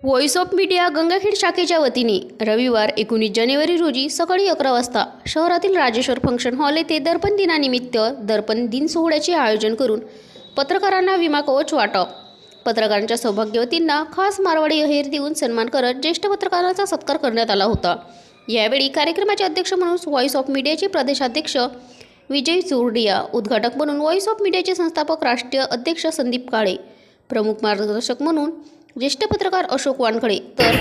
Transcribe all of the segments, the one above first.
Voice of media Gangakhed शाखेच्या वतीने रविवार 19 जानेवारी रोजी सकाळी 11 वाजता शहरातील राजेश्वर फंक्शन हॉल येथे दर्पण दिनानिमित्त दर्पण दिन सोहळ्याचे आयोजन करून पत्रकारांना विमा कवच वाटप, पत्रकारांच्या सौभाग्यवतींना खास मारवाडी अहेर देऊन सन्मान करत ज्येष्ठ पत्रकारांचा सत्कार करण्यात आला होता। यावेळी कार्यक्रमाचे अध्यक्ष म्हणून व्हॉइस ऑफ मीडियाचे प्रदेशाध्यक्ष विजय चोरडिया, उद्घाटक म्हणून व्हॉइस ऑफ मीडियाचे संस्थापक राष्ट्रीय अध्यक्ष संदीप काळे, प्रमुख मार्गदर्शक म्हणून ज्येष्ठ पत्रकार अशोक वानखडे, तर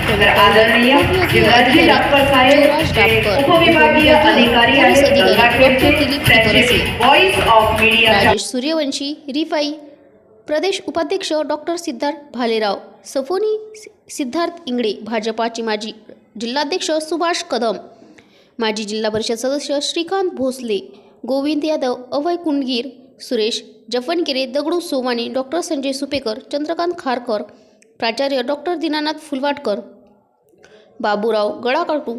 राजेश सूर्यवंशी, रिफाई प्रदेश उपाध्यक्ष डॉक्टर सिद्धार्थ भालेराव, सफोनी सिद्धार्थ इंगडे, भाजपाचे माजी जिल्हाध्यक्ष सुभाष कदम, माजी जिल्हा परिषद सदस्य श्रीकांत भोसले, गोविंद यादव, अभय कुंडगीर, सुरेश जफनगिरे, दगडू सोमानी, डॉक्टर संजय सुपेकर, चंद्रकांत खारकर, प्राचार्य डॉक्टर दीनानाथ फुलवाटकर, बाबूराव गडाकाटू,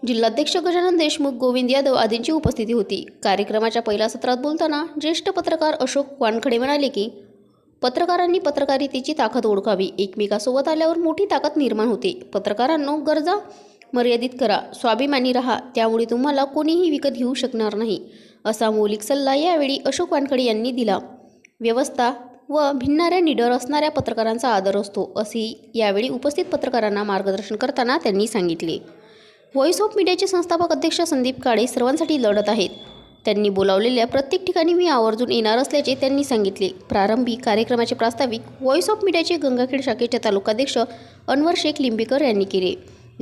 जिल्हाध्यक्ष गजानन देशमुख, गोविंद यादव आदींची उपस्थिती होती। कार्यक्रमाच्या पहिल्या सत्रात बोलताना ज्येष्ठ पत्रकार अशोक वानखडे म्हणाले की पत्रकारांनी पत्रकारितेची ताकद ओळखावी, एकमेकांसोबत आल्यावर मोठी ताकद निर्माण होते। पत्रकारांनो, गरजा मर्यादित करा, स्वाभिमानी राहा, त्यामुळे तुम्हाला कोणीही विकत घेऊ शकणार नाही, असा मौलिक सल्ला यावेळी अशोक वानखडे यांनी दिला। व्यवस्था व भिन्नाऱ्या निडर असणाऱ्या पत्रकारांचा आदर असतो, असे यावेळी उपस्थित पत्रकारांना मार्गदर्शन करताना त्यांनी सांगितले। व्हॉइस ऑफ मीडियाचे संस्थापक अध्यक्ष संदीप काळे सर्वांसाठी लढत आहेत। त्यांनी बोलावलेल्या प्रत्येक ठिकाणी मी आवर्जून येणार असल्याचे त्यांनी सांगितले। प्रारंभी कार्यक्रमाचे प्रास्ताविक व्हॉइस ऑफ मीडियाचे गंगाखेड शाखेचे तालुकाध्यक्ष अनवर शेख लिंबेकर यांनी केले।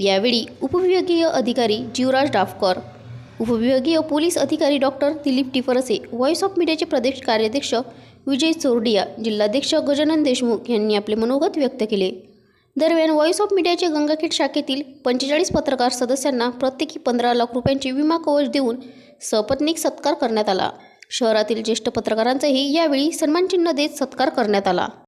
यावेळी उपविभागीय अधिकारी जीवराज डाफकर, उपविभागीय पोलीस अधिकारी डॉक्टर दिलीप टिफरसे, व्हॉइस ऑफ मीडियाचे प्रदेश कार्याध्यक्ष विजय चोरडिया, जिल्हाध्यक्ष गजानन देशमुख यांनी आपले मनोगत व्यक्त केले। दरम्यान व्हॉइस ऑफ मीडियाचे गंगाखेड शाखेतील 45 पत्रकार सदस्यांना प्रत्येकी 15 लाख रुपयांचे विमा कवच देऊन सपत्नीक सत्कार करण्यात आला। शहरातील ज्येष्ठ पत्रकारांचाही यावेळी सन्मानचिन्ह देत सत्कार करण्यात आला।